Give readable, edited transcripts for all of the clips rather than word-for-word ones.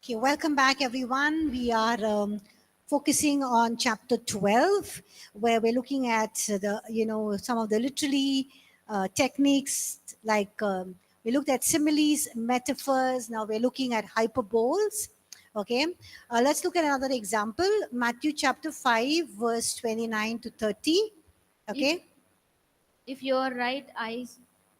Okay, welcome back, everyone. We are focusing on chapter 12, where we're looking at some of the literary techniques, like we looked at similes, metaphors. Now we're looking at hyperboles. Okay, let's look at another example. Matthew chapter 5, verse 29 to 30. Okay. If your right eye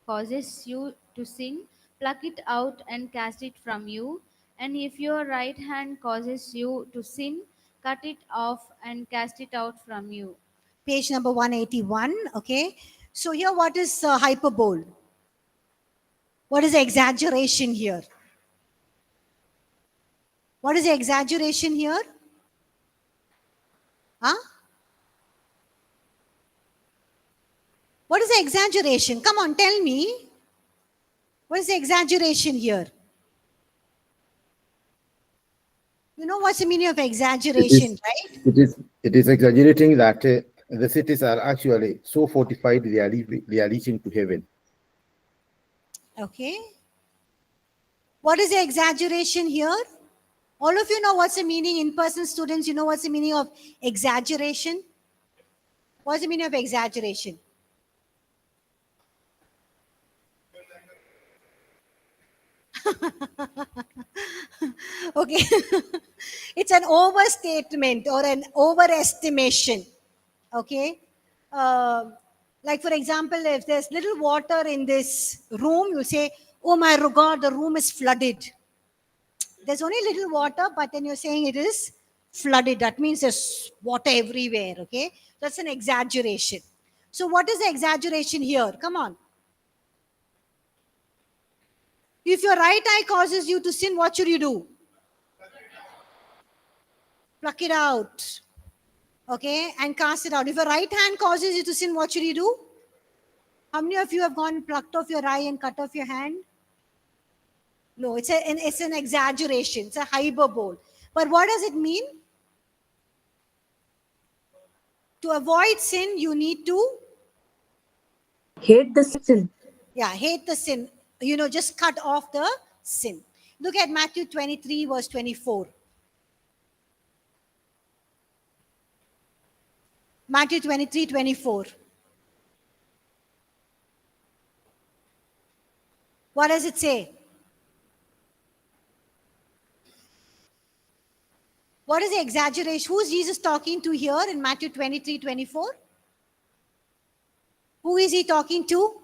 causes you to sin, pluck it out and cast it from you. And if your right hand causes you to sin, cut it off and cast it out from you. Page number 181. Okay, so here, what is hyperbole? What is the exaggeration here? What is the exaggeration here? Huh? What is the exaggeration? Come on, tell me. What is the exaggeration here? You know what's the meaning of exaggeration, right? It is exaggerating that the cities are actually so fortified they are reaching to heaven. Okay. What is the exaggeration here? All of you know what's the meaning, in-person students, you know what's the meaning of exaggeration? What's the meaning of exaggeration? Okay. It's an overstatement or an overestimation. Okay. Like, for example, if there's little water in this room, you say, oh my God, the room is flooded. There's only little water, but then you're saying it is flooded. That means there's water everywhere. Okay. That's an exaggeration. So, what is the exaggeration here? Come on. If your right eye causes you to sin, what should you do? Pluck it out. Okay, and cast it out. If your right hand causes you to sin, what should you do? How many of you have gone plucked off your eye and cut off your hand? No, it's an exaggeration. It's a hyperbole. But what does it mean? To avoid sin, you need to hate the sin. Yeah, hate the sin. Just cut off the sin. Look at Matthew 23, verse 24. Matthew 23, 24. What does it say? What is the exaggeration? Who is Jesus talking to here in Matthew 23, 24? Who is he talking to?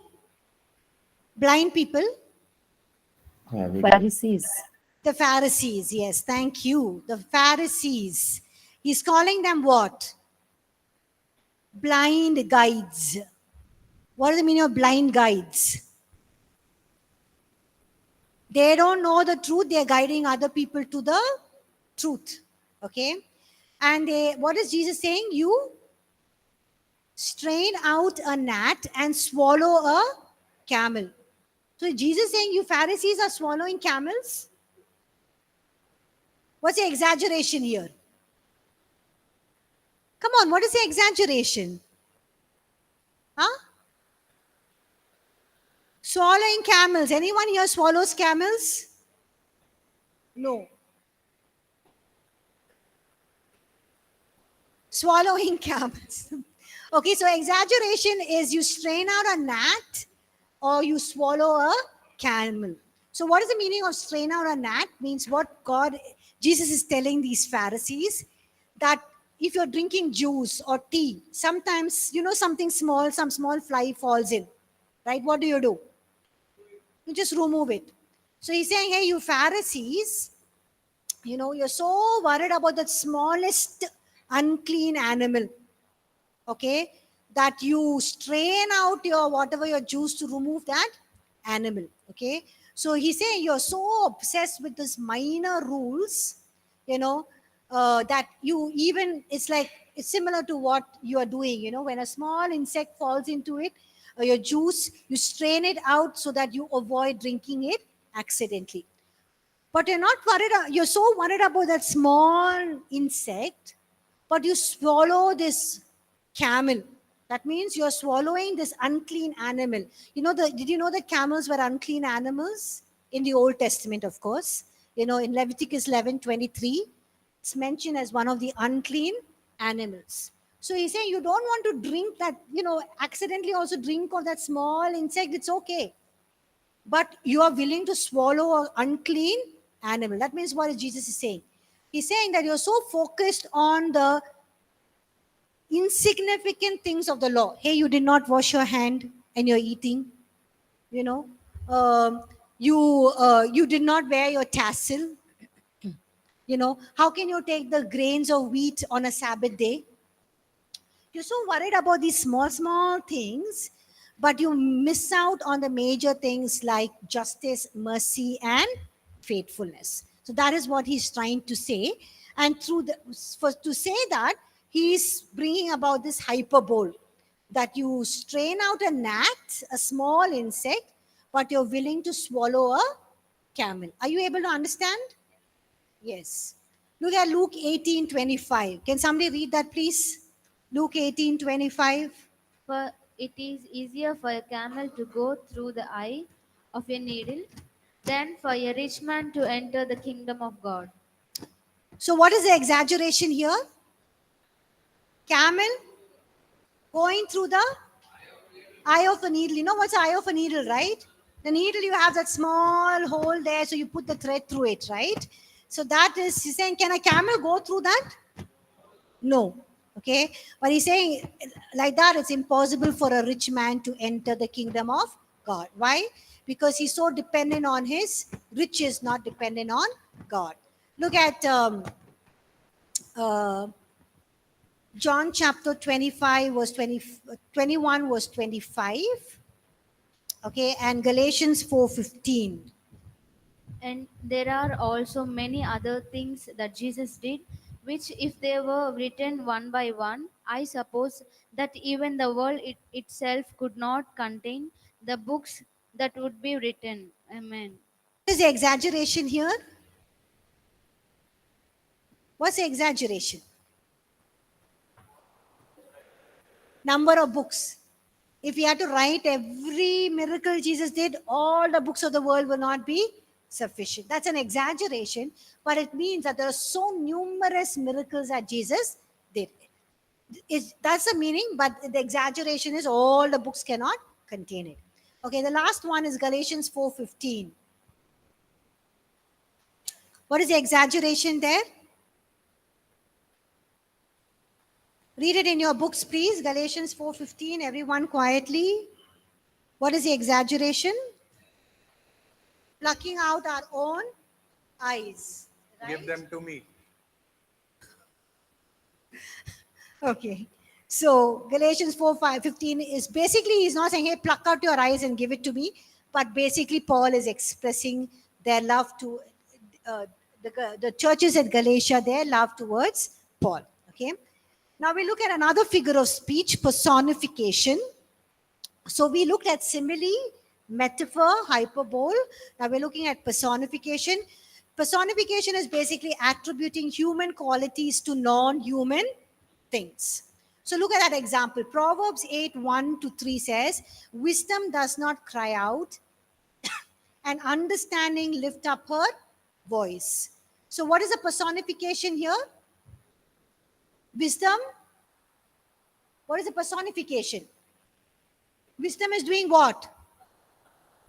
Blind people? Pharisees. The Pharisees, yes, thank you. The Pharisees. He's calling them what? Blind guides. What is the meaning of blind guides? They don't know the truth. They're guiding other people to the truth. Okay? And what is Jesus saying? You strain out a gnat and swallow a camel. So Jesus saying you Pharisees are swallowing camels? What's the exaggeration here? Come on, what is the exaggeration? Huh? Swallowing camels. Anyone here swallows camels? No. Swallowing camels. Okay, so exaggeration is you strain out a gnat or you swallow a camel. So what is the meaning of strain out a gnat? Means what Jesus is telling these Pharisees, that if you're drinking juice or tea, sometimes, something small, some small fly falls in, right? What do? You just remove it. So he's saying, hey, you Pharisees, you're so worried about the smallest unclean animal, okay, that you strain out your juice to remove that animal, okay. So he's saying you're so obsessed with this minor rules, that you even, it's similar to what you are doing, when a small insect falls into it, your juice, you strain it out so that you avoid drinking it accidentally. But you're not worried, you're so worried about that small insect, but you swallow this camel. That means you're swallowing this unclean animal. Did you know that camels were unclean animals? In the Old Testament, of course. In Leviticus 11:23, it's mentioned as one of the unclean animals. So he's saying you don't want to drink that, accidentally also drink of that small insect, it's okay. But you are willing to swallow an unclean animal. That means what Jesus is saying? He's saying that you're so focused on the insignificant things of the law. Hey, you did not wash your hand and you're eating. You know, you did not wear your tassel. How can you take the grains of wheat on a Sabbath day? You're so worried about these small things, but you miss out on the major things like justice, mercy, and faithfulness. So that is what he's trying to say. And to say that, he's bringing about this hyperbole, that you strain out a gnat, a small insect, but you're willing to swallow a camel. Are you able to understand? Yes. Look at Luke 18:25. Can somebody read that, please? Luke 18:25. For it is easier for a camel to go through the eye of a needle than for a rich man to enter the kingdom of God. So, what is the exaggeration here? Camel going through the eye of a needle. You know what's the eye of a needle, right? The needle, you have that small hole there, so you put the thread through it, right? So that is, he's saying, can a camel go through that? No. Okay. But he's saying, like that, it's impossible for a rich man to enter the kingdom of God. Why? Because he's so dependent on his riches, not dependent on God. Look at John chapter 25, verse 21, verse 25. Okay. And Galatians 4:15. And there are also many other things that Jesus did, which, if they were written one by one, I suppose that even the world itself could not contain the books that would be written. Amen. What is the exaggeration here? What's the exaggeration? Number of books. If he had to write every miracle Jesus did, all the books of the world will not be sufficient. That's an exaggeration, but it means that there are so numerous miracles that Jesus did. That's the meaning, but the exaggeration is all the books cannot contain it. Okay, the last one is Galatians 4:15. What is the exaggeration there? Read it in your books, please. Galatians 4:15. Everyone quietly. What is the exaggeration? Plucking out our own eyes. Right? Give them to me. Okay. So Galatians 4:15 is basically, he's not saying, hey, pluck out your eyes and give it to me. But basically, Paul is expressing their love to the churches at Galatia, their love towards Paul. Okay. Now we look at another figure of speech, personification. So we looked at simile, metaphor, hyperbole. Now we're looking at personification. Personification is basically attributing human qualities to non-human things. So look at that example. Proverbs 8:1-3 says, wisdom does not cry out, and understanding lift up her voice. So what is the personification here? Wisdom. What is the personification? Wisdom is doing what?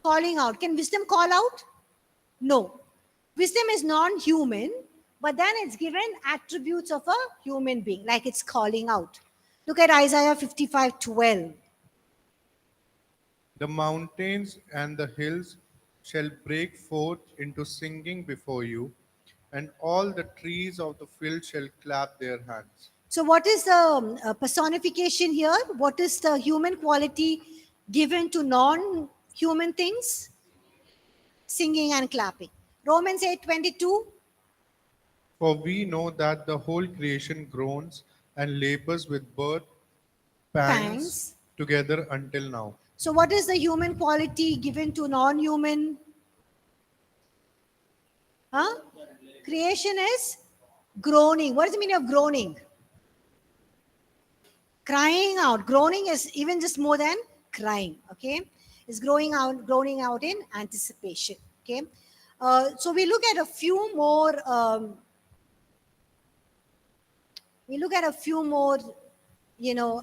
Calling out. Can wisdom call out? No. Wisdom is non-human, but then it's given attributes of a human being, like it's calling out. Look at Isaiah 55:12. The mountains and the hills shall break forth into singing before you, and all the trees of the field shall clap their hands. So what is the personification here? What is the human quality given to non-human things? Singing and clapping. Romans 8:22. For we know that the whole creation groans and labors with birth pangs Pangs. together until now. So what is the human quality given to non-human? Creation is groaning. What is the meaning of groaning? Crying out. Groaning is even just more than crying. Okay, it's groaning out in anticipation. Okay, So we look at a few more.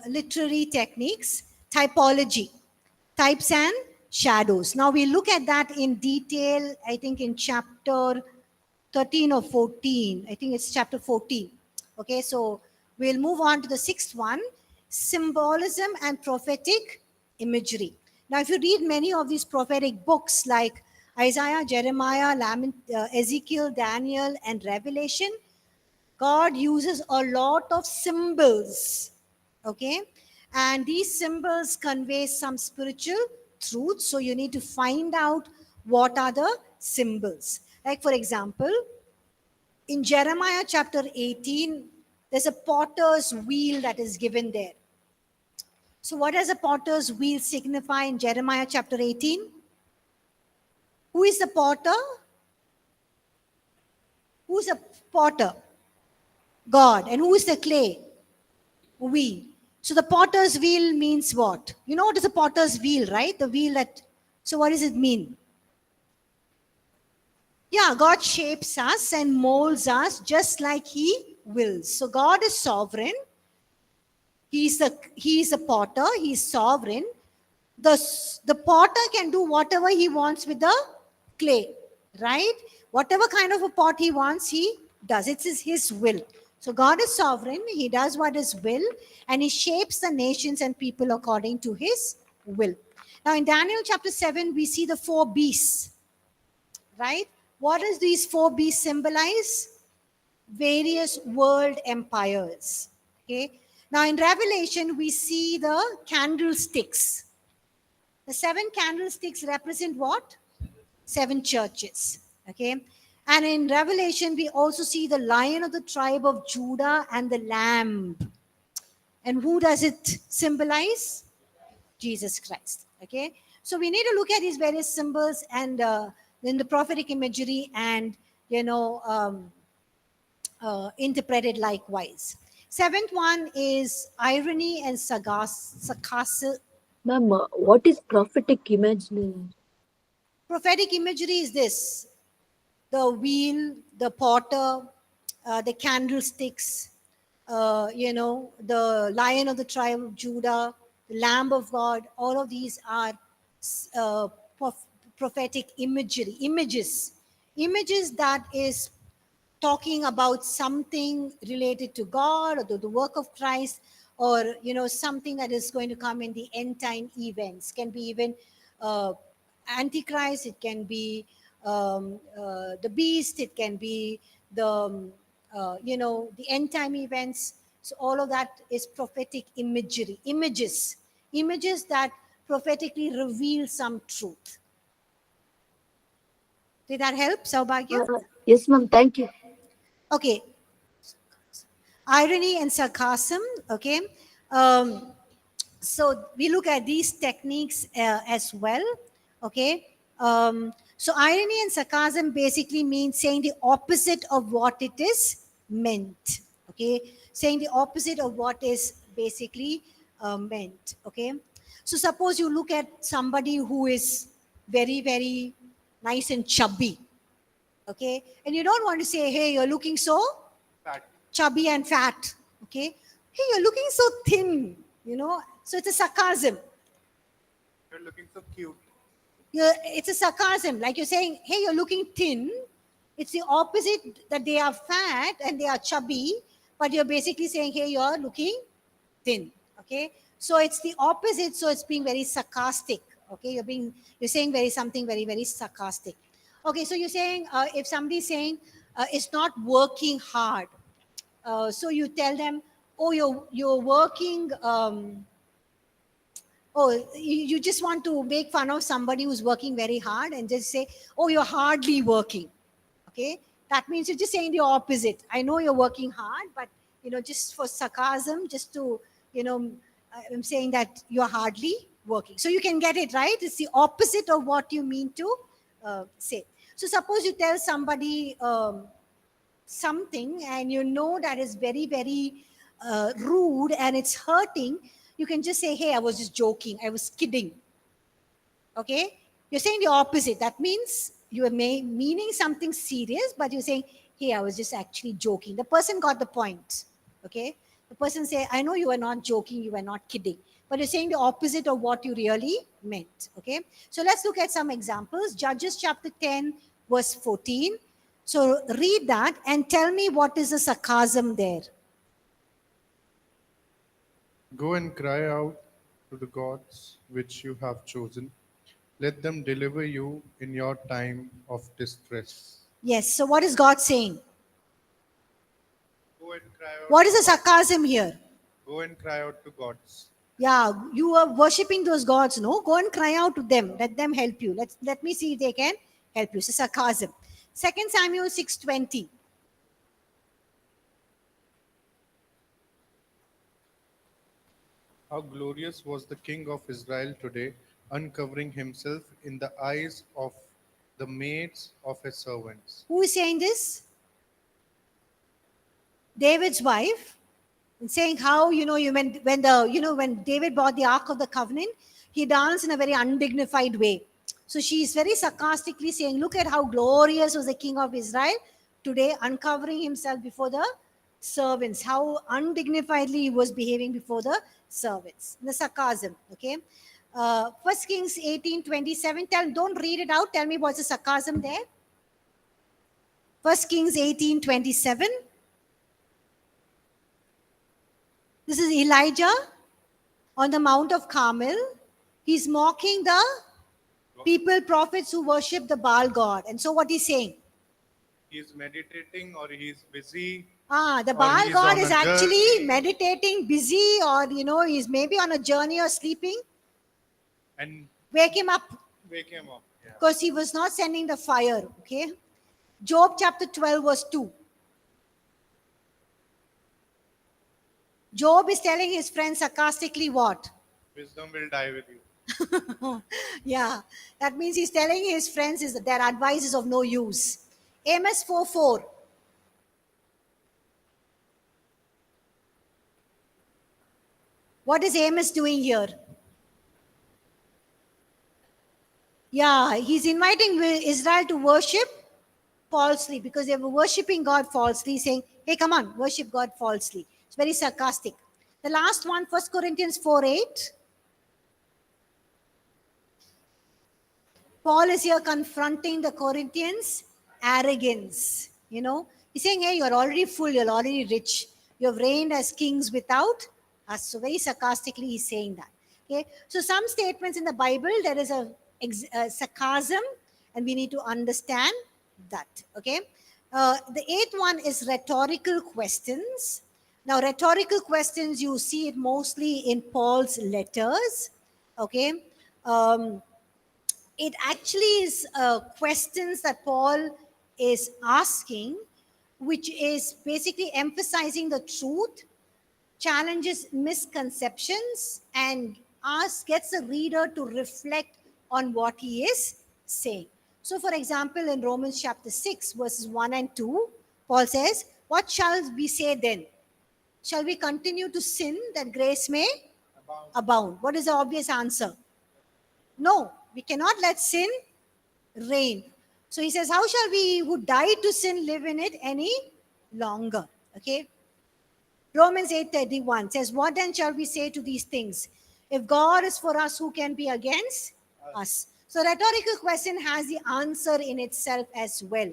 Literary techniques, typology, types and shadows. Now we look at that in detail, I think in chapter 13 or 14. I think it's chapter 14. Okay, so we'll move on to the sixth one, symbolism and prophetic imagery. Now, if you read many of these prophetic books like Isaiah, Jeremiah, Ezekiel, Daniel, and Revelation, God uses a lot of symbols, okay? And these symbols convey some spiritual truth. So you need to find out what are the symbols. Like, for example, in Jeremiah chapter 18, there's a potter's wheel that is given there. So what does a potter's wheel signify in Jeremiah chapter 18? Who is the potter? Who's a potter? God. And who is the clay? We. So the potter's wheel means what? You know what is a potter's wheel, right? The wheel that, so what does it mean? Yeah, God shapes us and molds us just like He wills. So God is sovereign. He is a potter. He is sovereign. The potter can do whatever he wants with the clay, right? Whatever kind of a pot he wants, he does. It is his will. So God is sovereign. He does what is will, and he shapes the nations and people according to his will. Now in Daniel chapter 7, we see the 4 beasts, right? What does these 4 beasts symbolize? Various world empires. Okay. Now in Revelation, we see the candlesticks. The 7 candlesticks represent what? 7 churches. Okay. And in Revelation, we also see the Lion of the tribe of Judah and the Lamb. And who does it symbolize? Jesus Christ. Okay. So we need to look at these various symbols and in the prophetic imagery and, interpreted likewise. 7th one is irony and sarcasm. Ma'am, what is prophetic imagery? Prophetic imagery is this: the wheel, the potter, the candlesticks, the Lion of the tribe of Judah, the Lamb of God. All of these are prophetic images that is talking about something related to God or the work of Christ, or something that is going to come in the end time events. Can be even Antichrist, it can be the beast, it can be the the end time events. So all of that is prophetic images that prophetically reveal some truth. Did that help, Saubhagya? Yes, ma'am. Thank you. Okay. Irony and sarcasm. Okay. So we look at these techniques as well. Okay. So irony and sarcasm basically means saying the opposite of what it is meant. Okay. Saying the opposite of what is basically meant. Okay. So suppose you look at somebody who is very, very nice and chubby. Okay. And you don't want to say, hey, you're looking so Fat. chubby and fat. Okay. Hey, you're looking so thin, So it's a sarcasm. You're looking so cute. It's a sarcasm. Like you're saying, hey, you're looking thin. It's the opposite, that they are fat and they are chubby, but you're basically saying, hey, you're looking thin. Okay. So it's the opposite. So it's being very sarcastic. Okay. You're saying something very, very sarcastic. Okay. So you're saying, if somebody's saying it's not working hard, so you tell them, oh, you're working. You just want to make fun of somebody who's working very hard and just say, oh, you're hardly working. Okay, that means you're just saying the opposite. I know you're working hard, but just for sarcasm, just to I'm saying that you're hardly working. So you can get it right. It's the opposite of what you mean to say. So suppose you tell somebody something and that is very, very rude and it's hurting. You can just say, hey, I was just joking. I was kidding. Okay? You're saying the opposite. That means you were meaning something serious, but you're saying, hey, I was just actually joking. The person got the point. Okay. The person say, I know you were not joking, you were not kidding, but you're saying the opposite of what you really meant. Okay. So let's look at some examples. Judges chapter 10, verse 14. So read that and tell me what is the sarcasm there. Go and cry out to the gods which you have chosen. Let them deliver you in your time of distress. Yes. So what is God saying? Go and cry out. What is the sarcasm here? Go and cry out to gods. Yeah, you are worshipping those gods, no? Go and cry out to them. Let them help you. Let me see if they can help you. So sarcasm. 2 Samuel 6:20. How glorious was the king of Israel today, uncovering himself in the eyes of the maids of his servants. Who is saying this? David's wife. And saying how, when David brought the Ark of the Covenant, he danced in a very undignified way. So she is very sarcastically saying, look at how glorious was the king of Israel today, uncovering himself before the servants, how undignifiedly he was behaving before the servants. The sarcasm, okay? 1 Kings 18:27. Don't read it out. Tell me what's the sarcasm there. 1 Kings 18:27. This is Elijah on the Mount of Carmel. He's mocking the people, prophets who worship the Baal god. And so what he's saying? He is meditating or he is busy. The Or Baal he's god on is a actually journey. meditating, busy, or he's maybe on a journey or sleeping. And Wake him up, wake him up. Yeah. because he was not sending the fire. Okay. Job chapter 12, verse 2. Job is telling his friend sarcastically what? Wisdom will die with you. Yeah, that means he's telling his friends is that their advice is of no use. Amos 4:4. What is Amos doing here? Yeah, he's inviting Israel to worship falsely because they were worshipping God falsely, saying, hey, come on, worship God falsely. It's very sarcastic. The last one, 1 Corinthians 4:8. Paul is here confronting the Corinthians' arrogance. He's saying, hey, you're already full, you're already rich. You've reigned as kings without us. So very sarcastically, he's saying that. Okay. So some statements in the Bible, there is a sarcasm, and we need to understand that. Okay. The eighth one is rhetorical questions. Now, rhetorical questions, you see it mostly in Paul's letters. Okay. It actually is questions that Paul is asking, which is basically emphasizing the truth, challenges misconceptions, and gets the reader to reflect on what he is saying. So, for example, in Romans chapter 6, verses 1 and 2, Paul says, what shall we say then? Shall we continue to sin that grace may abound? What is the obvious answer? No, we cannot let sin reign. So he says, how shall we who died to sin live in it any longer? Okay. Romans 8:31 says, what then shall we say to these things? If God is for us, who can be against us? So rhetorical question has the answer in itself as well.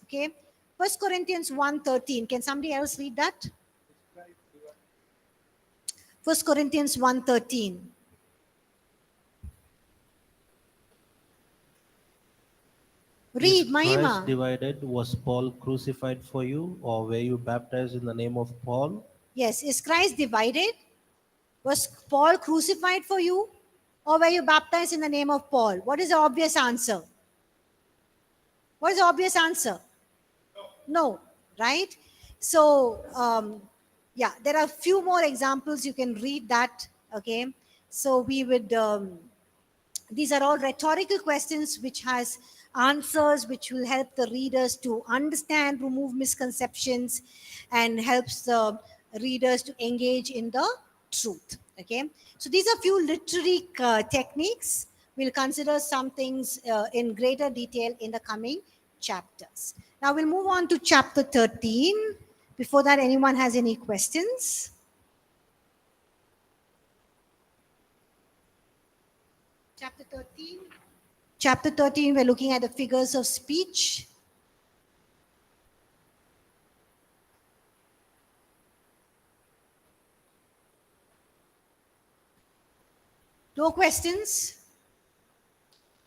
Okay. 1 Corinthians 1:13. Can somebody else read that? 1 Corinthians 1:13. Read, Is Mahima. Christ divided? Was Paul crucified for you, or were you baptized in the name of Paul? Yes. Is Christ divided? Was Paul crucified for you? Or were you baptized in the name of Paul? What is the obvious answer? What is the obvious answer? No, right? So, there are a few more examples. You can read that. Okay. So we would, these are all rhetorical questions which has answers which will help the readers to understand, remove misconceptions, and helps the readers to engage in the truth. Okay. So these are few literary techniques We'll consider some things in greater detail in the coming chapters. Now we'll move on to chapter 13. Before that, anyone has any questions? Chapter 13. Chapter 13, we're looking at the figures of speech. No questions?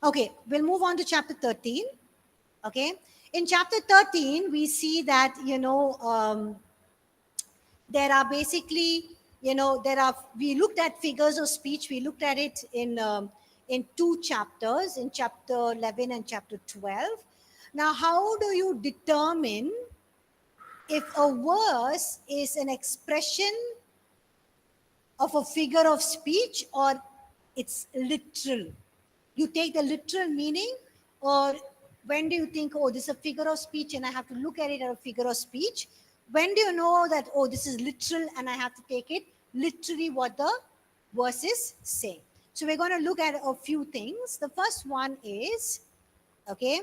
Okay, we'll move on to chapter 13. Okay, in chapter 13, we see that, there are basically, we looked at figures of speech. We looked at it in two chapters, in chapter 11 and chapter 12. Now, how do you determine if a verse is an expression of a figure of speech or it's literal? You take the literal meaning, or when do you think, oh, this is a figure of speech and I have to look at it as a figure of speech? When do you know that, oh, this is literal and I have to take it literally what the verse is saying? So we're going to look at a few things. The first one is, okay,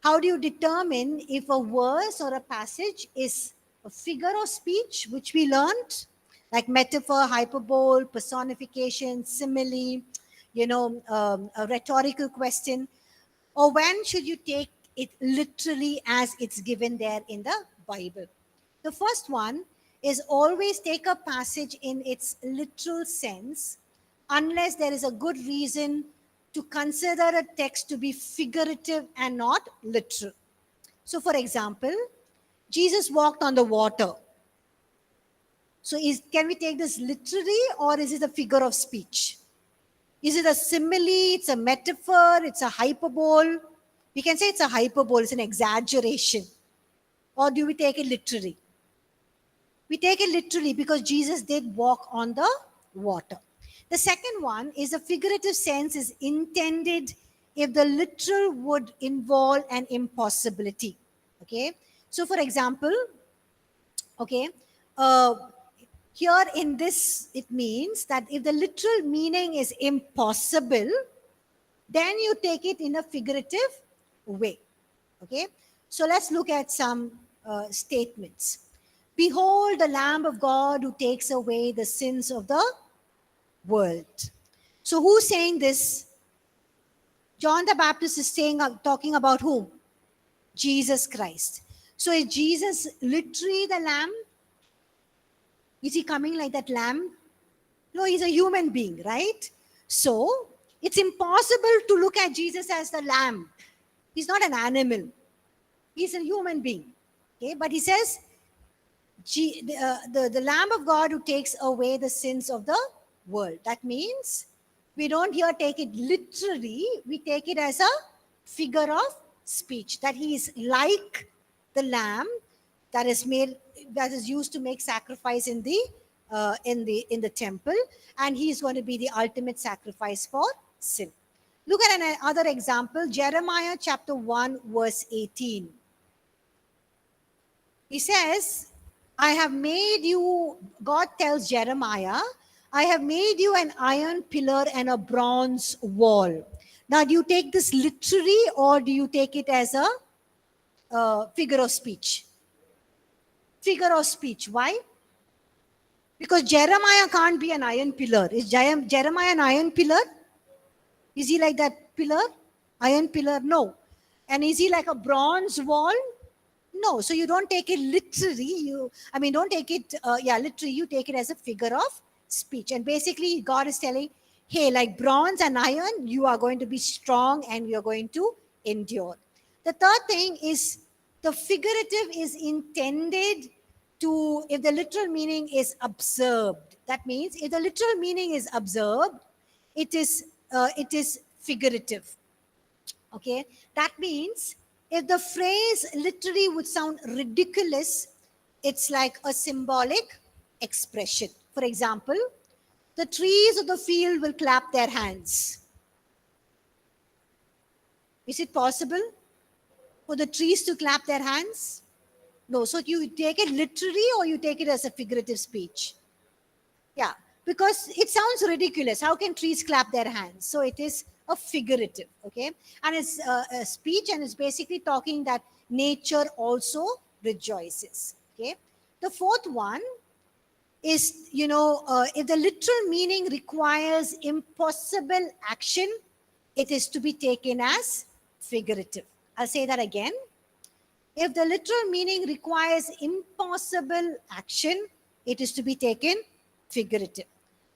how do you determine if a verse or a passage is a figure of speech, which we learned, like metaphor, hyperbole, personification, simile, a rhetorical question, or when should you take it literally as it's given there in the Bible? The first one is always take a passage in its literal sense unless there is a good reason to consider a text to be figurative and not literal. So, for example, Jesus walked on the water. So, can we take this literally, or is it a figure of speech? Is it a simile? It's a metaphor? It's a hyperbole? We can say it's a hyperbole, it's an exaggeration. Or do we take it literally? We take it literally because Jesus did walk on the water. The second one is a figurative sense is intended if the literal would involve an impossibility. Okay. So, for example, okay, here in this, it means that if the literal meaning is impossible, then you take it in a figurative way. Okay. So, let's look at some statements. Behold the Lamb of God who takes away the sins of the world. So who's saying this? John the Baptist is talking about whom? Jesus Christ. So is Jesus literally the lamb? Is he coming like that lamb? No, he's a human being, right? So it's impossible to look at Jesus as the lamb. He's not an animal. He's a human being. Okay, but he says, the Lamb of God who takes away the sins of the world. That means we don't here take it literally, we take it as a figure of speech, that he is like the lamb that is used to make sacrifice in the temple, and he is going to be the ultimate sacrifice for sin. Look at another example, Jeremiah chapter 1 verse 18. He says, I have made you, God tells Jeremiah, I have made you an iron pillar and a bronze wall. Now, do you take this literally or do you take it as a figure of speech? Figure of speech. Why? Because Jeremiah can't be an iron pillar. Is Jeremiah an iron pillar? Is he like that pillar? Iron pillar? No. And is he like a bronze wall? No. So you don't take it literally. Don't take it, literally. You take it as a figure of speech. And basically, God is telling, hey, like bronze and iron, you are going to be strong and you are going to endure. The third thing is the figurative is intended to, if the literal meaning is observed. That means if the literal meaning is observed, it is figurative. Okay, that means if the phrase literally would sound ridiculous, it's like a symbolic expression. For example, the trees of the field will clap their hands. Is it possible for the trees to clap their hands? No. So you take it literally or you take it as a figurative speech? Yeah, because it sounds ridiculous. How can trees clap their hands? So it is a figurative, okay? And it's a speech, and it's basically talking that nature also rejoices, okay? The fourth one is, if the literal meaning requires impossible action, it is to be taken as figurative. I'll say that again. If the literal meaning requires impossible action, it is to be taken figurative.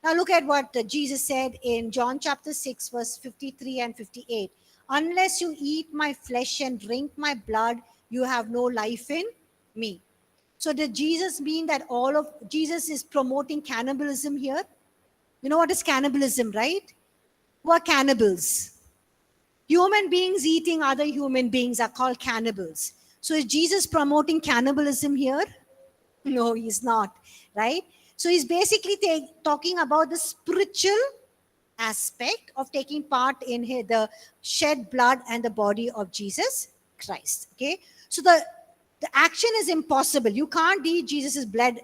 Now look at what Jesus said in John chapter 6, verse 53 and 58. Unless you eat my flesh and drink my blood, you have no life in me. So did Jesus mean that Jesus is promoting cannibalism here? You know what is cannibalism, right? Who are cannibals? Human beings eating other human beings are called cannibals. So is Jesus promoting cannibalism here? No, he's not, right? So he's basically talking about the spiritual aspect of taking part in the shed blood and the body of Jesus Christ. Okay, so the action is impossible. You can't eat Jesus' blood,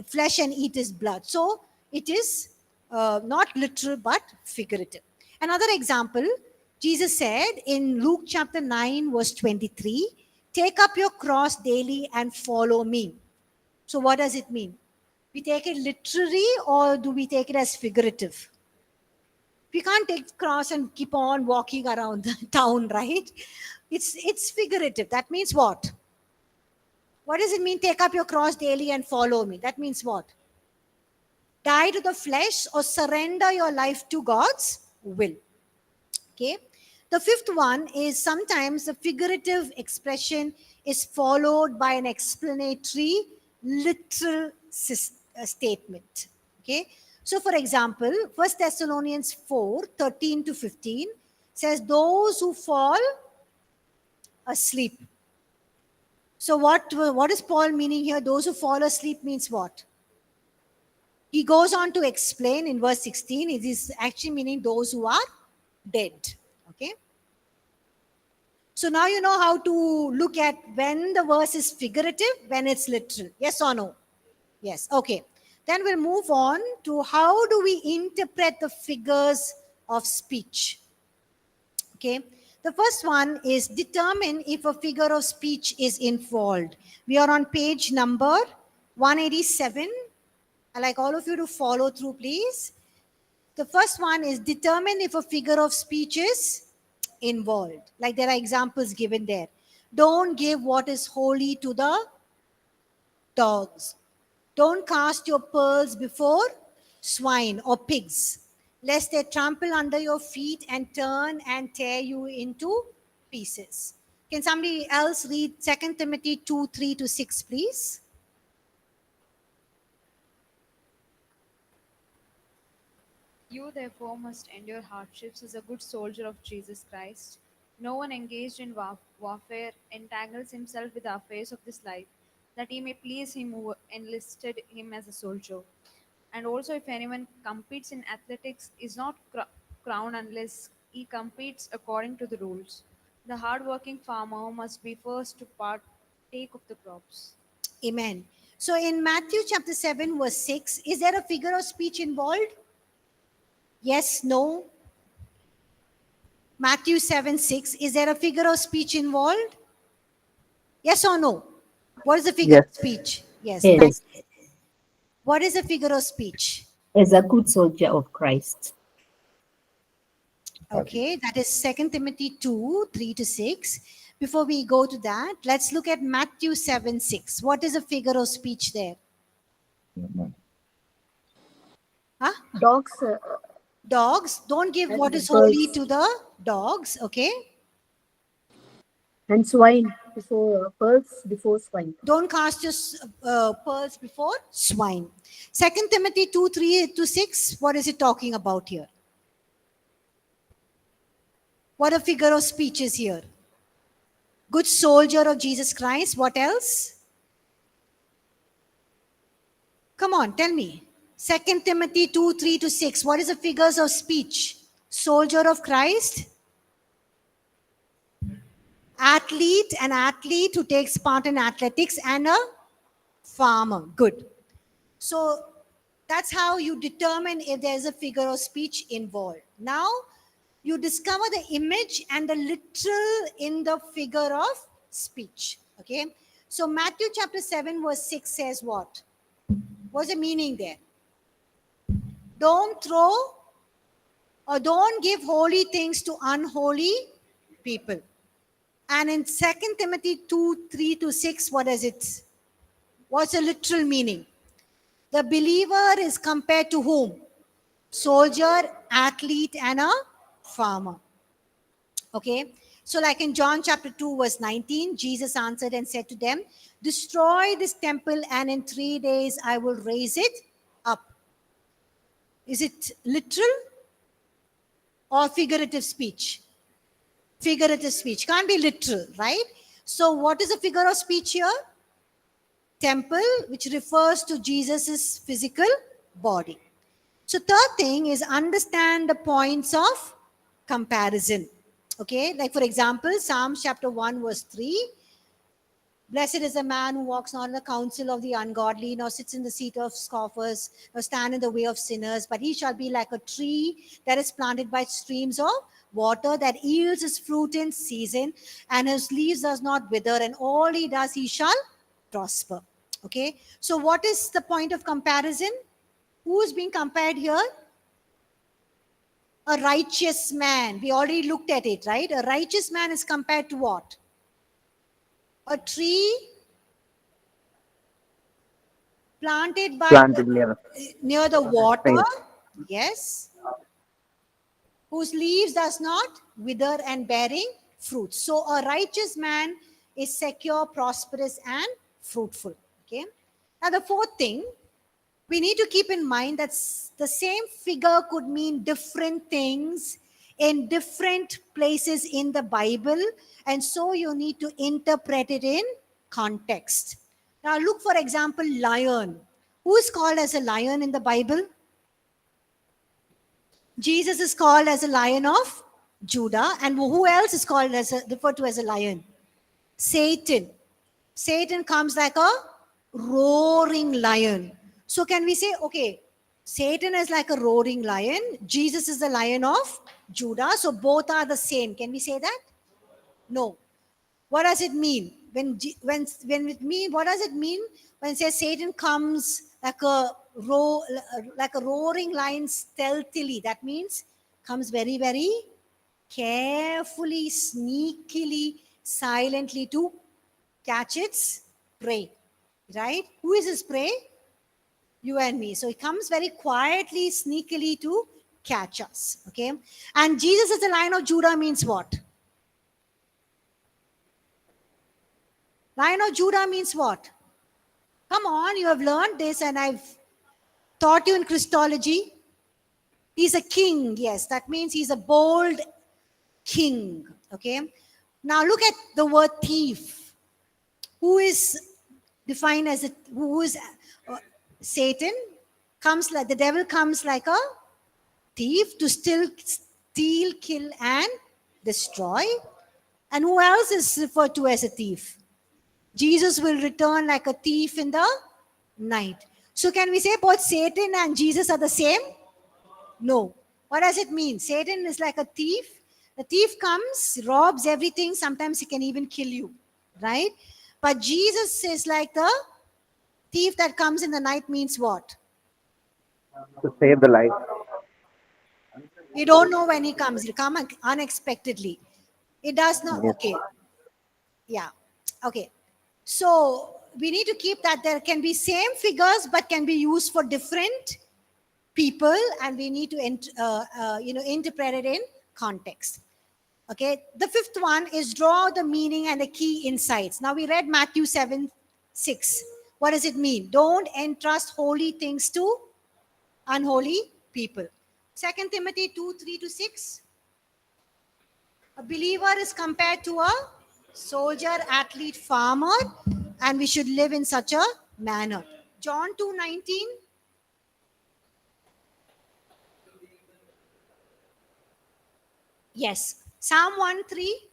flesh, and eat his blood. So it is not literal but figurative. Another example, Jesus said in Luke chapter 9, verse 23, take up your cross daily and follow me. So what does it mean? We take it literally, or do we take it as figurative? We can't take cross and keep on walking around the town, right? It's figurative. That means what? What does it mean, take up your cross daily and follow me? That means what? Die to the flesh or surrender your life to God's will. Okay. The fifth one is sometimes the figurative expression is followed by an explanatory literal statement. Okay. So for example, 1 Thessalonians 4, 13 to 15 says, those who fall asleep. So what is Paul meaning here? Those who fall asleep means what? He goes on to explain in verse 16, it is actually meaning those who are dead. Okay. So now you know how to look at when the verse is figurative, when it's literal. Yes or no? Yes. Okay. Then we'll move on to how do we interpret the figures of speech. Okay. The first one is determine if a figure of speech is involved. We are on page number 187. I'd like all of you to follow through, please. The first one is determine if a figure of speech is involved. Like there are examples given there. Don't give what is holy to the dogs. Don't cast your pearls before swine or pigs, lest they trample under your feet and turn and tear you into pieces. Can somebody else read 2 Timothy 2, 3 to 6, please? You therefore must endure hardships as a good soldier of Jesus Christ. No one engaged in warfare entangles himself with the affairs of this life, that he may please him who enlisted him as a soldier. And also, if anyone competes in athletics, is not crowned unless he competes according to the rules. The hard-working farmer must be first to partake of the crops. Amen. So in Matthew chapter 7, verse 6, is there a figure of speech involved? Yes, no? Matthew 7, 6, is there a figure of speech involved? Yes or no? What is the figure of speech? Yes. Yes. Nice. What is a figure of speech? As a good soldier of Christ. Okay, that is 2 Timothy 2, 3 to 6. Before we go to that, let's look at Matthew 7, 6. What is a figure of speech there? Huh? Dogs. Dogs. Don't give And what is birds. holy to the dogs. Okay. And swine before pearls before swine. Don't cast your pearls before swine. 2 Timothy 2, 3 to 6. What is it talking about here? What a figure of speech is here. Good soldier of Jesus Christ. What else? Come on, tell me. 2 Timothy 2, 3 to 6. What is the figures of speech? Soldier of Christ. Athlete, an athlete who takes part in athletics, and a farmer. Good. So that's how you determine if there's a figure of speech involved. Now, you discover the image and the literal in the figure of speech. Okay. So Matthew chapter 7 verse 6 says what? What's the meaning there? Don't throw or don't give holy things to unholy people. And in 2 Timothy 2, 3 to 6, what is it? What's the literal meaning? The believer is compared to whom? Soldier, athlete, and a farmer. Okay. So like in John chapter 2 verse 19, Jesus answered and said to them, destroy this temple and in 3 days I will raise it up. Is it literal or figurative speech? Figurative speech. Can't be literal, right? So what is a figure of speech here? Temple, which refers to Jesus's physical body. So third thing is understand the points of comparison. Okay, like for example, Psalms chapter 1 verse 3. Blessed is the man who walks not in the counsel of the ungodly, nor sits in the seat of scoffers, nor stand in the way of sinners, but he shall be like a tree that is planted by streams of water, that yields his fruit in season, and his leaves does not wither, and all he does he shall prosper. Okay, so what is the point of comparison? Who is being compared here? A righteous man. We already looked at it, right? A righteous man is compared to what? A tree planted near the water, yes, whose leaves does not wither and bearing fruit. So a righteous man is secure, prosperous, and fruitful. Okay. Now the fourth thing, we need to keep in mind that the same figure could mean different things in different places in the Bible, and so you need to interpret it in context. Now look, for example, lion. Who is called as a lion in the Bible? Jesus is called as a lion of Judah, and who else is called as referred to as a lion? Satan. Satan comes like a roaring lion. So can we say, okay, Satan is like a roaring lion, Jesus is the lion of Judah, so both are the same. Can we say that? No. What does it mean? When it mean, what does it mean when it says Satan comes like a roaring lion stealthily? That means comes very, very carefully, sneakily, silently to catch its prey. Right? Who is his prey? You and me. So he comes very quietly, sneakily to catch us. Okay. And Jesus as the Lion of Judah means what? Lion of Judah means what? Come on, you have learned this and I've taught you in Christology. He's a king. Yes, that means he's a bold king. Okay. Now look at the word thief. Who is defined as who is Satan? Comes like the devil comes like a thief to steal, kill, and destroy. And who else is referred to as a thief? Jesus will return like a thief in the night. So can we say both Satan and Jesus are the same? No. What does it mean? Satan is like a thief. The thief comes, robs everything. Sometimes he can even kill you, right? But Jesus is like the thief that comes in the night means what? To save the life. You don't know when he comes. He'll come unexpectedly. It does not. Yes. Okay. Yeah. Okay. So we need to keep that there can be same figures, but can be used for different people, and we need to interpret it in context. Okay. The fifth one is draw the meaning and the key insights. Now we read Matthew 7:6. What does it mean? Don't entrust holy things to unholy people. 2 Timothy 2:3 to 6. A believer is compared to a soldier, athlete, farmer, and we should live in such a manner. John 2:19. Yes. Psalm 1:3.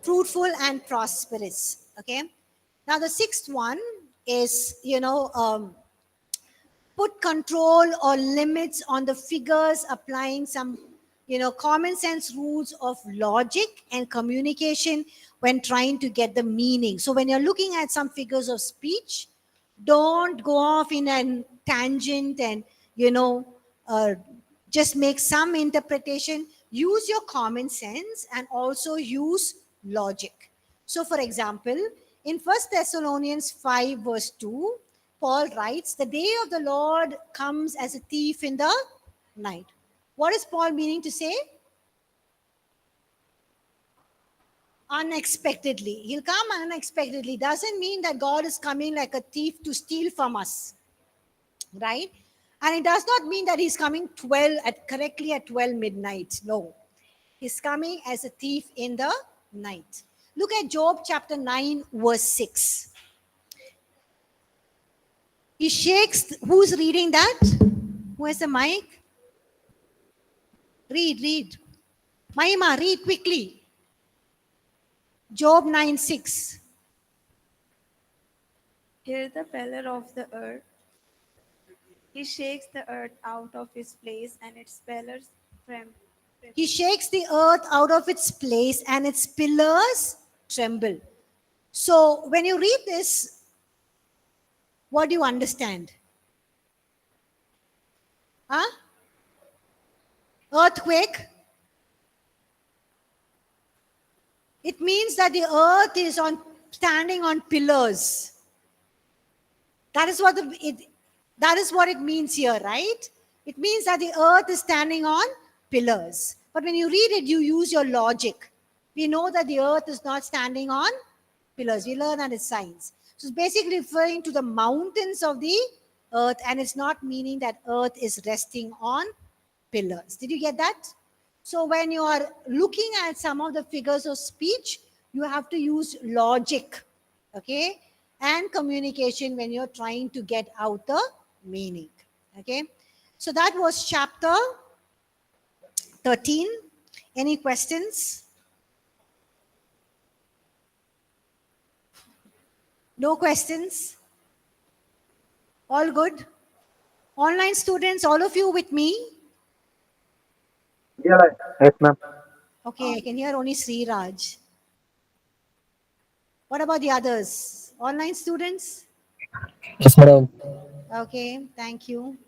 Fruitful and prosperous. Okay. Now the sixth one is, put control or limits on the figures, applying some, common sense rules of logic and communication when trying to get the meaning. So when you're looking at some figures of speech, don't go off in a tangent and, just make some interpretation. Use your common sense and also use logic. So for example, in 1 Thessalonians 5 verse 2, Paul writes, the day of the Lord comes as a thief in the night. What is Paul meaning to say? Unexpectedly. He'll come unexpectedly. Doesn't mean that God is coming like a thief to steal from us. Right? And it does not mean that he's coming correctly at 12 midnight. No. He's coming as a thief in the night. Look at Job chapter 9 verse 6. He shakes. Who's reading that? Who has the mic? Read. Mahima, read quickly. Job 9:6. Hear the peller of the earth. He shakes the earth out of its place and its pillars tremble. He shakes the earth out of its place and its pillars tremble. So when you read this, what do you understand? Huh? Earthquake. It means that the earth is standing on pillars. That is what it means here, right? It means that the earth is standing on pillars. But when you read it, you use your logic. We know that the earth is not standing on pillars. We learn that in science. So it's basically referring to the mountains of the earth, and it's not meaning that earth is resting on pillars. Did you get that? So when you are looking at some of the figures of speech, you have to use logic, okay, and communication when you're trying to get out the meaning, okay. So that was chapter 13. Any questions? No questions? All good? Online students, all of you with me? Yes, ma'am. Okay, I can hear only Sri Raj. What about the others? Online students? Yes, madam. Okay, thank you.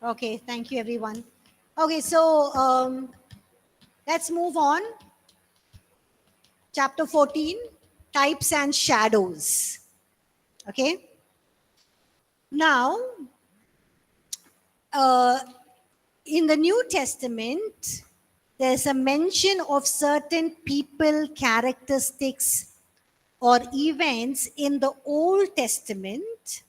Okay, thank you everyone. Okay, so let's move on. Chapter 14, types and shadows. Okay. Now, in the New Testament, there's a mention of certain people, characteristics, or events in the Old Testament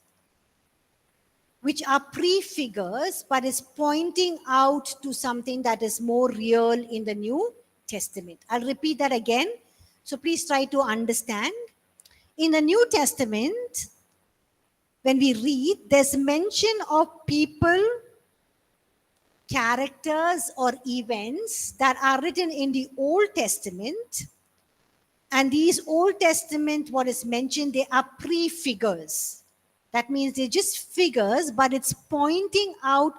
which are prefigures, but is pointing out to something that is more real in the New Testament. I'll repeat that again. So please try to understand. In the New Testament, when we read, there's mention of people, characters, or events that are written in the Old Testament. And these Old Testament, what is mentioned, they are prefigures. That means they're just figures, but it's pointing out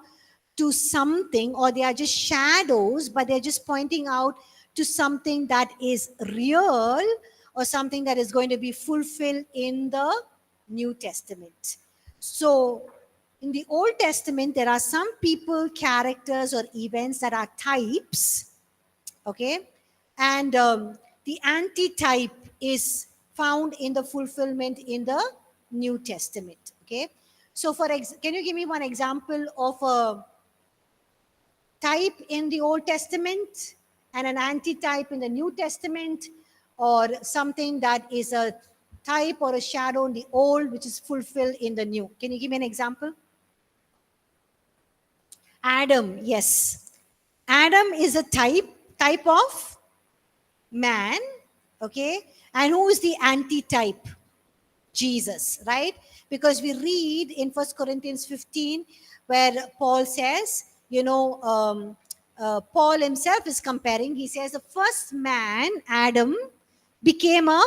to something, or they are just shadows, but they're just pointing out to something that is real or something that is going to be fulfilled in the New Testament. So in the Old Testament, there are some people, characters, or events that are types, okay? And the antitype is found in the fulfillment in the New Testament, okay? So can you give me one example of a type in the Old Testament and an antitype in the New Testament, or something that is a type or a shadow in the Old which is fulfilled in the New? Can you give me an example? Adam, yes. Adam is a type of man, okay? And who is the antitype? Jesus, right? Because we read in 1 Corinthians 15 where Paul says, Paul himself is comparing. He says the first man, Adam, became a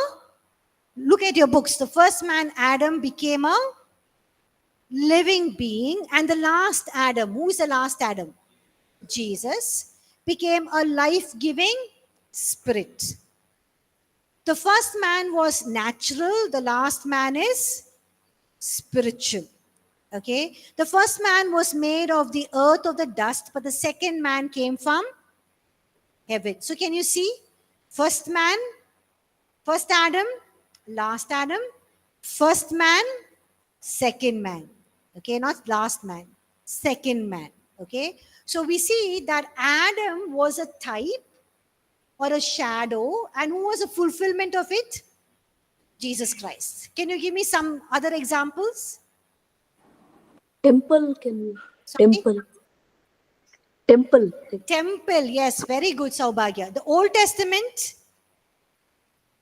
Look at your books. The first man, Adam, became a living being, and the last Adam, who is the last Adam? Jesus, became a life-giving spirit. The first man was natural, the last man is spiritual. Okay, the first man was made of the earth, of the dust, but the second man came from heaven. So can you see? First man, first Adam, last Adam, first man, second man. Okay, not last man, second man. Okay, so we see that Adam was a type or a shadow, and who was a fulfillment of it? Jesus Christ. Can you give me some other examples? Temple, can you? Sorry? Temple. Temple. Temple, yes, very good, Saubhagya. The Old Testament,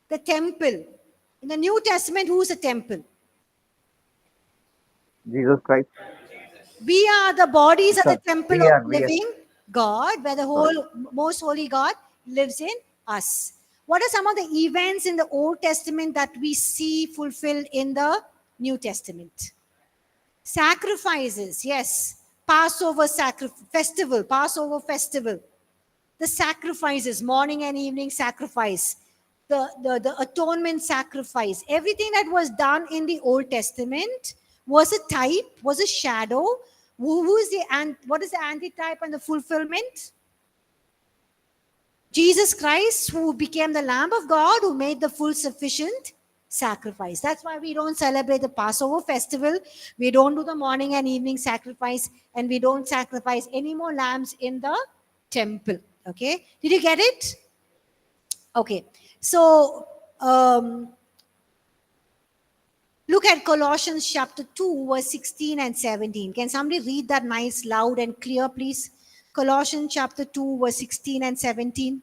the temple. In the New Testament, who's a temple? Jesus Christ. We are the bodies of the temple We of are. living God, where the whole most holy God lives in us. What are some of the events in the Old Testament that we see fulfilled in the New Testament? Sacrifices, yes. Passover festival, Passover festival. The sacrifices, morning and evening sacrifice, the atonement sacrifice. Everything that was done in the Old Testament was a type, was a shadow. What is the antitype and the fulfillment? Jesus Christ, who became the Lamb of God, who made the full sufficient sacrifice. That's why we don't celebrate the Passover festival. We don't do the morning and evening sacrifice, and we don't sacrifice any more lambs in the temple. Okay, did you get it? Okay, so look at Colossians chapter 2, verse 16 and 17. Can somebody read that nice, loud and clear, please? Colossians chapter 2, verse 16 and 17.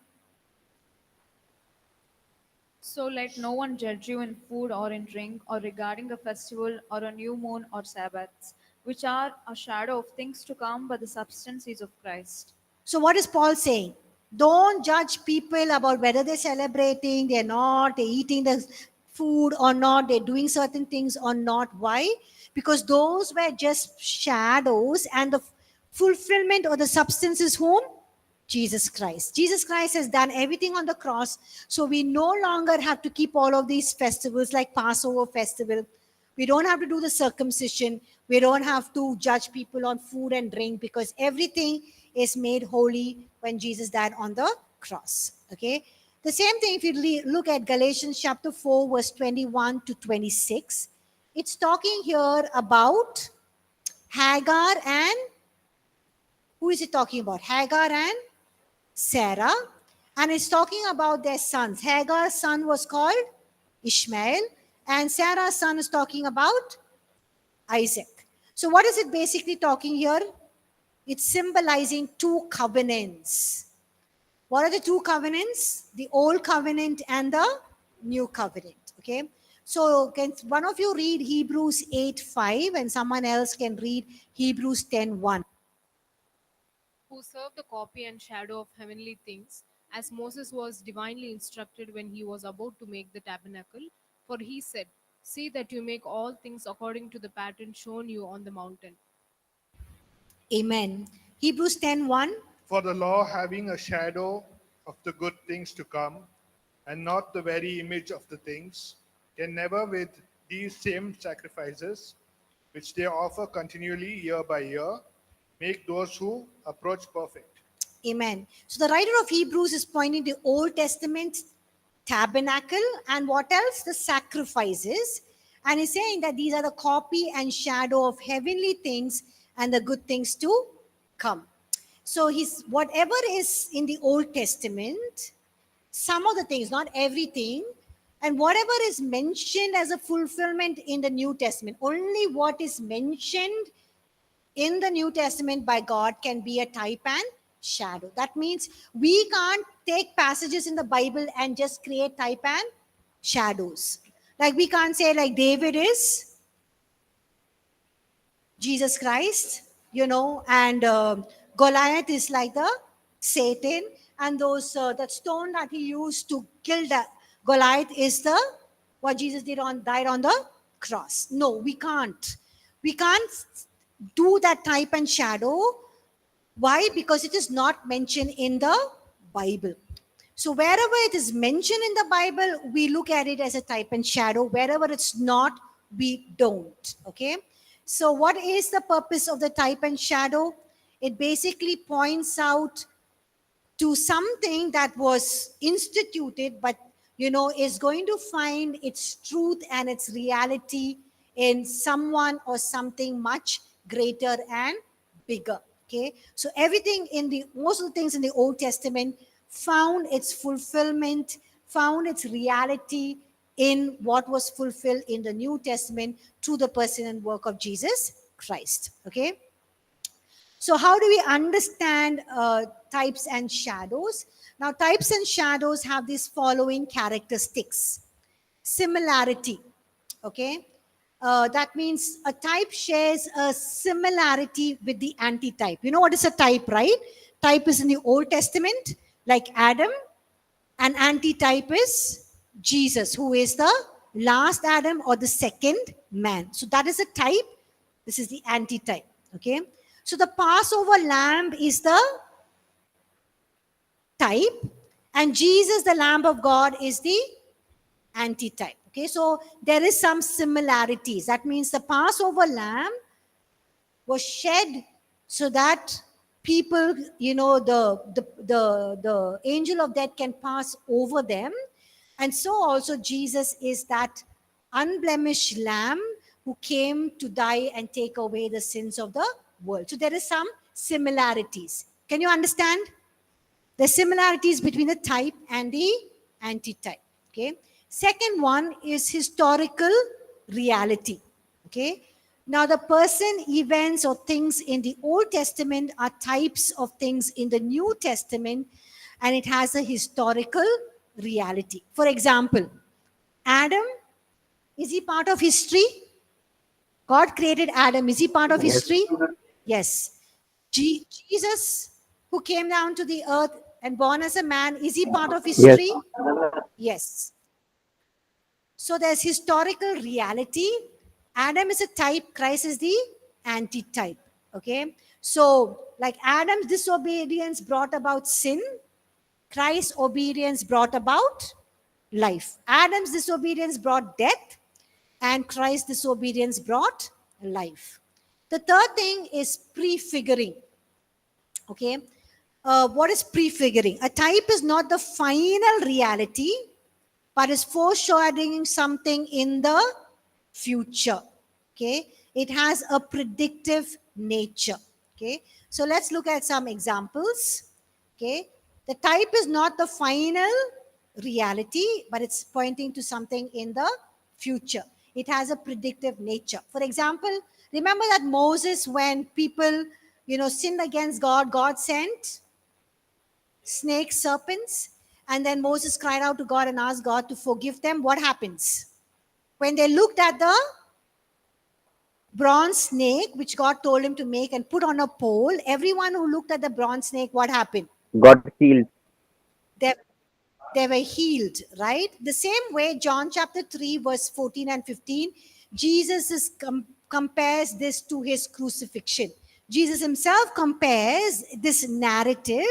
So let no one judge you in food or in drink, or regarding a festival or a new moon or Sabbaths, which are a shadow of things to come, but the substance is of Christ. So what is Paul saying? Don't judge people about whether they're celebrating, they're not, they're eating the food or not, they're doing certain things or not. Why? Because those were just shadows, and the fulfillment or the substance is whom? Jesus Christ. Jesus Christ has done everything on the cross. So we no longer have to keep all of these festivals like Passover festival. We don't have to do the circumcision. We don't have to judge people on food and drink, because everything is made holy when Jesus died on the cross. Okay. The same thing if you look at Galatians chapter 4, verse 21 to 26. It's talking here about Hagar and, who is it talking about? Hagar and Sarah. And it's talking about their sons. Hagar's son was called Ishmael, and Sarah's son is talking about Isaac. So what is it basically talking here? It's symbolizing two covenants. What are the two covenants? The old covenant and the new covenant. Okay. So can one of you read Hebrews 8:5, and someone else can read Hebrews 10:1. Who serve the copy and shadow of heavenly things, as Moses was divinely instructed when he was about to make the tabernacle. For he said, see that you make all things according to the pattern shown you on the mountain. Amen. Hebrews 10:1. For the law, having a shadow of the good things to come, and not the very image of the things, can never with these same sacrifices, which they offer continually year by year, make those who approach perfect. Amen. So the writer of Hebrews is pointing to Old Testament tabernacle and what else? The sacrifices. And he's saying that these are the copy and shadow of heavenly things and the good things to come. So he's whatever is in the Old Testament, some of the things, not everything, and whatever is mentioned as a fulfillment in the New Testament, only what is mentioned in the New Testament by God can be a type and shadow. That means we can't take passages in the Bible and just create type and shadows. Like we can't say like David is Jesus Christ, and Goliath is like the Satan, and those that stone that he used to kill the Goliath is the what Jesus died on the cross. No, we can't. We can't do that type and shadow. Why? Because it is not mentioned in the Bible. So wherever it is mentioned in the Bible, we look at it as a type and shadow. Wherever it's not, we don't. Okay. So what is the purpose of the type and shadow? It basically points out to something that was instituted, but is going to find its truth and its reality in someone or something much greater and bigger. Okay, so everything most of the things in the Old Testament found its fulfillment, found its reality in what was fulfilled in the New Testament through the person and work of Jesus Christ. Okay. So how do we understand types and shadows? Now, types and shadows have these following characteristics. Similarity, okay? That means a type shares a similarity with the antitype. You know what is a type, right? Type is in the Old Testament, like Adam, and antitype is Jesus, who is the last Adam or the second man. So that is a type. This is the antitype, okay? So the Passover lamb is the type, and Jesus, the Lamb of God, is the antitype. Okay, so there is some similarities. That means the Passover lamb was shed so that people, the angel of death can pass over them. And so also Jesus is that unblemished lamb who came to die and take away the sins of the world. So there is some similarities. Can you understand? The similarities between the type and the antitype. Okay. Second one is historical reality. Okay. Now the person, events, or things in the Old Testament are types of things in the New Testament, and it has a historical reality. For example, Adam, is he part of history? God created Adam. Is he part of history? Yes. Jesus, who came down to the earth and born as a man, is he part of history? Yes. So there's historical reality. Adam is a type, Christ is the antitype. Okay. So, like Adam's disobedience brought about sin, Christ's obedience brought about life. Adam's disobedience brought death, and Christ's disobedience brought life. The third thing is prefiguring. Okay. What is prefiguring? A type is not the final reality, but is foreshadowing something in the future. Okay. It has a predictive nature. Okay. So let's look at some examples. Okay. The type is not the final reality, but it's pointing to something in the future. It has a predictive nature. For example, remember that Moses, when people, sinned against God, God sent snakes, serpents, and then Moses cried out to God and asked God to forgive them. What happens? When they looked at the bronze snake, which God told him to make and put on a pole, everyone who looked at the bronze snake, what happened? got healed. They were healed, right? The same way, John chapter 3, verse 14 and 15, Jesus compares this to his crucifixion. Jesus himself compares this narrative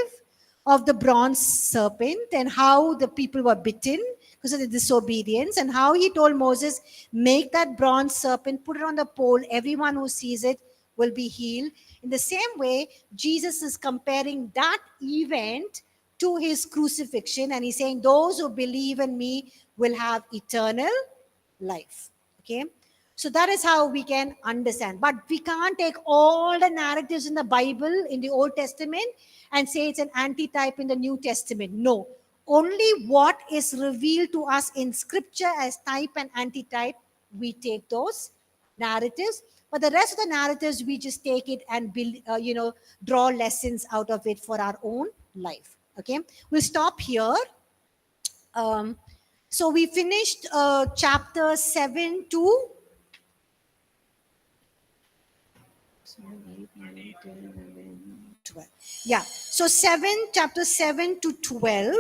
of the bronze serpent and how the people were bitten because of the disobedience, and how he told Moses, make that bronze serpent, put it on the pole, everyone who sees it will be healed. In the same way, Jesus is comparing that event to his crucifixion, and he's saying those who believe in me will have eternal life. Okay, so that is how we can understand. But we can't take all the narratives in the Bible, in the Old Testament, and say it's an antitype in the New Testament. No, only what is revealed to us in Scripture as type and antitype, we take those narratives. But the rest of the narratives, we just take it and build, draw lessons out of it for our own life. Okay, we'll stop here. So we finished chapter 7 to 12. Yeah, so chapter 7 to 12.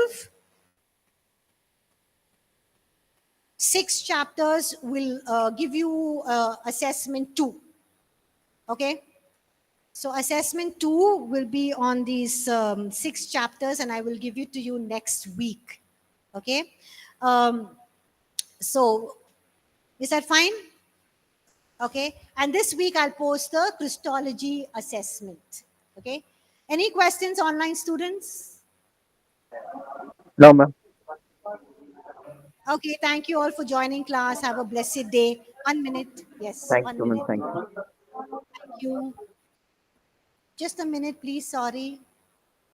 6 chapters will give you assessment 2. Okay. So assessment 2 will be on these 6 chapters, and I will give it to you next week. Okay. So is that fine? Okay. And this week I'll post the Christology assessment. Okay. Any questions, online students? No, ma'am. Okay. Thank you all for joining class. Have a blessed day. 1 minute. Yes. Thank 1 you, ma'am. minute. Thank you. Thank you. Just a minute, please. Sorry.